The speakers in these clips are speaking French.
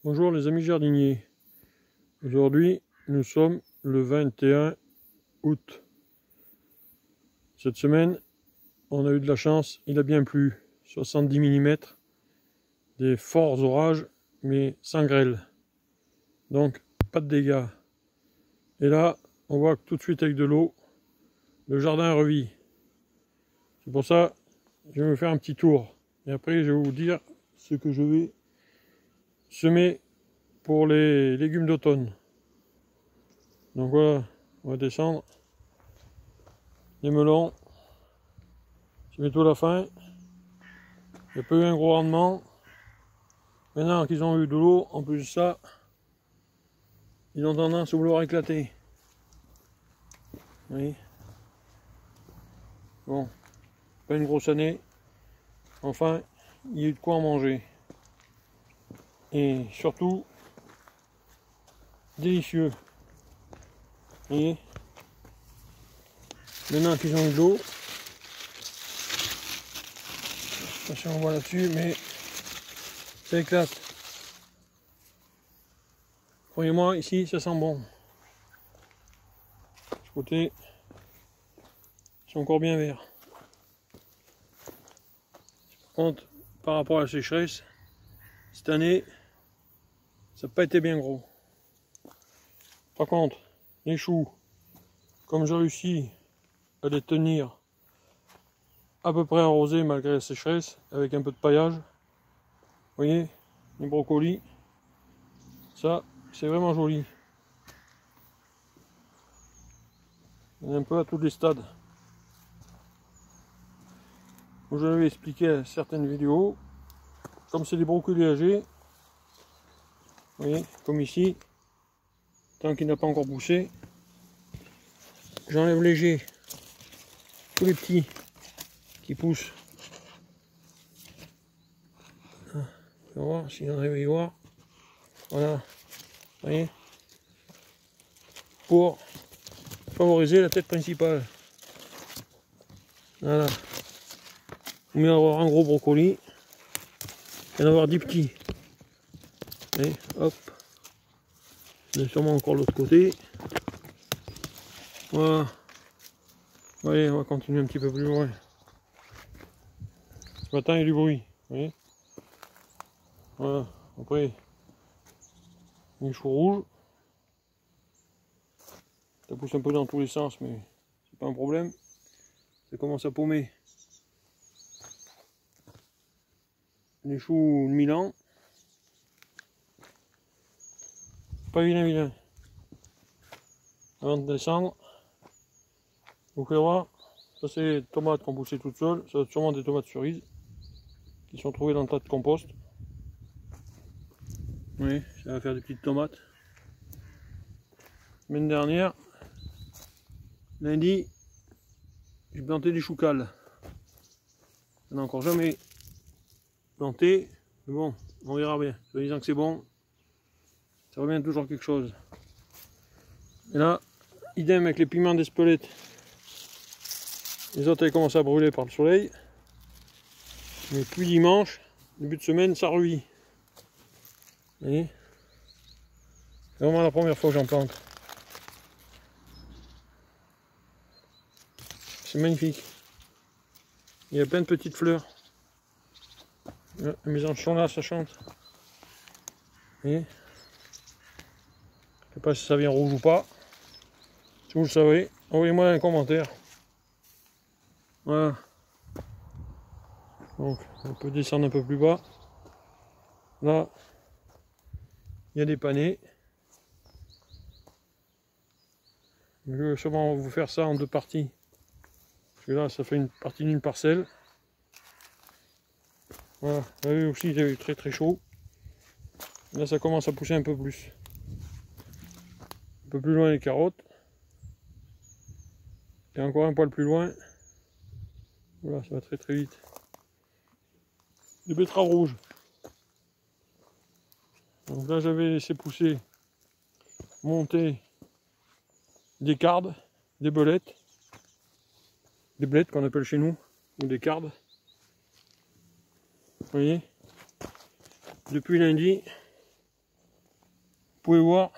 Bonjour les amis jardiniers. Aujourd'hui nous sommes le 21 août. Cette semaine on a eu de la chance, il a bien plu, 70 mm, des forts orages mais sans grêle. Donc pas de dégâts. Et là on voit que tout de suite avec de l'eau, le jardin revit. C'est pour ça que je vais me faire un petit tour. Et après je vais vous dire ce que je vais semer pour les légumes d'automne. Donc voilà, on va descendre. Les melons, c'est bientôt la fin. Il n'y a pas eu un gros rendement. Maintenant qu'ils ont eu de l'eau, en plus de ça, ils ont tendance à vouloir éclater. Oui. Bon, pas une grosse année. Enfin, il y a eu de quoi en manger. Et surtout, délicieux. Vous voyez? Maintenant qu'ils ont eu de l'eau, je sais pas si on voit là-dessus, mais ça éclate. Croyez-moi, ici, ça sent bon. Ce côté, ils sont encore bien verts. Par contre, par rapport à la sécheresse, cette année, ça n'a pas été bien gros. Par contre, les choux, comme j'ai réussi à les tenir à peu près arrosés malgré la sécheresse, avec un peu de paillage, vous voyez, les brocolis, ça, c'est vraiment joli. On est un peu à tous les stades. Comme je l'avais expliqué à certaines vidéos, comme c'est des brocolis âgés, vous voyez, comme ici, tant qu'il n'a pas encore poussé, j'enlève léger tous les petits qui poussent. On va voir si on arrive à y voir. Voilà, vous voyez, pour favoriser la tête principale. Voilà. Au mieux d'avoir un gros brocoli et d'avoir 10 petits. Et hop. Il y a sûrement encore l'autre côté. Voilà. Allez, on va continuer un petit peu plus loin. Ce matin il y a du bruit. Vous voyez. Voilà. Après, les choux rouges. Ça pousse un peu dans tous les sens, mais c'est pas un problème. Ça commence à paumer. Les choux de Milan. Pas vilain. Avant de descendre, vous pouvez voir, ça c'est les tomates qui ont poussé toutes seules. Ça va être sûrement des tomates cerises qui sont trouvées dans le tas de compost. Oui, ça va faire des petites tomates. La semaine dernière, lundi, j'ai planté des choux cales. On n'a encore jamais planté, mais bon, on verra bien. En disant que c'est bon, ça revient toujours quelque chose. Et là, idem avec les piments d'Espelette. Les autres, elles commencent à brûler par le soleil. Mais puis dimanche, début de semaine, ça revit. Vous voyez, c'est vraiment la première fois que j'en plante. C'est magnifique. Il y a plein de petites fleurs. Là, les mésanges sont là, ça chante. Vous voyez, je ne sais pas si ça vient rouge ou pas. Si vous le savez, envoyez-moi un commentaire. Voilà. Donc, on peut descendre un peu plus bas. Là, il y a des panais. Je vais sûrement vous faire ça en deux parties. Parce que là, ça fait une partie d'une parcelle. Voilà, vous avez aussi, il a eu très chaud. Là, ça commence à pousser un peu plus. Un peu plus loin les carottes. Et encore un poil plus loin. Voilà, ça va très vite. Des betteraves rouges. Donc là, j'avais laissé pousser, monter des cardes, des belettes, des blettes qu'on appelle chez nous, ou des cardes. Vous voyez, depuis lundi, pouvez voir,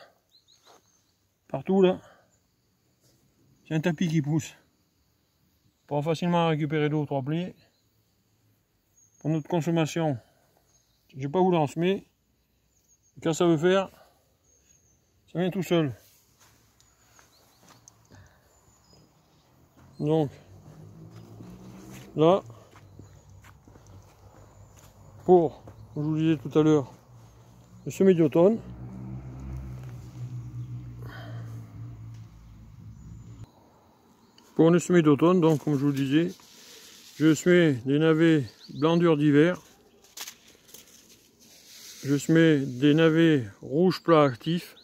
partout là, c'est un tapis qui pousse. On pourra facilement récupérer 2 ou 3 blés. Pour notre consommation, je n'ai pas voulu en semer. Quand ça veut faire, ça vient tout seul. Donc, là, pour, comme je vous le disais tout à l'heure, le semis d'automne. Pour le semis d'automne, donc comme je vous le disais, je semais des navets blanc dur d'hiver. Je semais des navets rouge plat actif.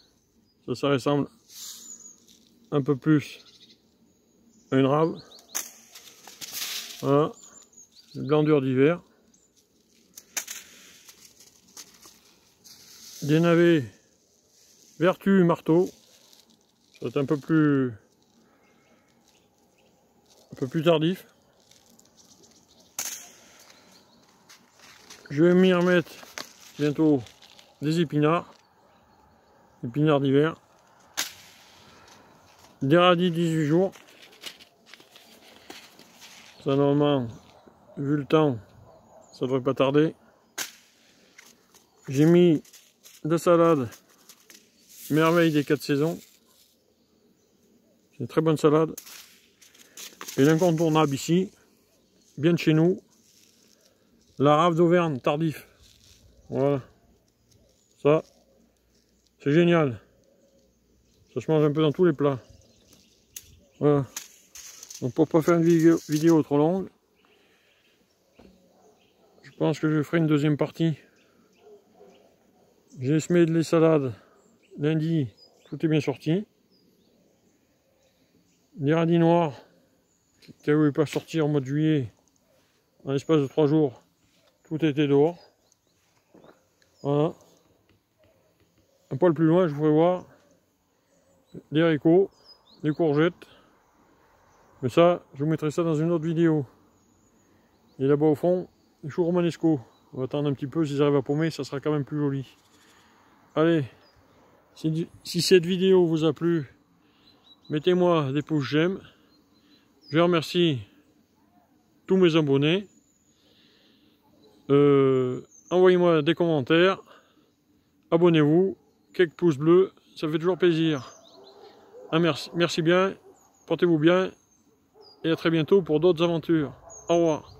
Ça ressemble un peu plus à une rave. Voilà, le blanc dur d'hiver. Des navets vertu marteau. Ça va être un peu plus tardif. Je vais m'y remettre bientôt des épinards d'hiver, des radis 18 jours. Ça, normalement, vu le temps, ça devrait pas tarder. J'ai mis de salade merveille des 4 saisons. C'est une très bonne salade. Et l'incontournable ici, bien de chez nous, la rave d'Auvergne tardif. Voilà. Ça, c'est génial. Ça se mange un peu dans tous les plats. Voilà. Donc pour pas faire une vidéo trop longue, je pense que je ferai une deuxième partie. J'ai semé les salades lundi, tout est bien sorti. Les radis noirs qui n'avaient pas sorti au mois de juillet, en l'espace de 3 jours, tout était dehors. Voilà. Un poil plus loin, je pourrais voir les haricots, les courgettes. Mais ça, je vous mettrai ça dans une autre vidéo. Et là-bas au fond, les choux romanesco. On va attendre un petit peu, s'ils arrivent à paumer, ça sera quand même plus joli. Allez, si cette vidéo vous a plu, mettez-moi des pouces j'aime. Je remercie tous mes abonnés. Envoyez-moi des commentaires. Abonnez-vous. Quelques pouces bleus, ça fait toujours plaisir. Ah, merci bien. Portez-vous bien. Et à très bientôt pour d'autres aventures. Au revoir.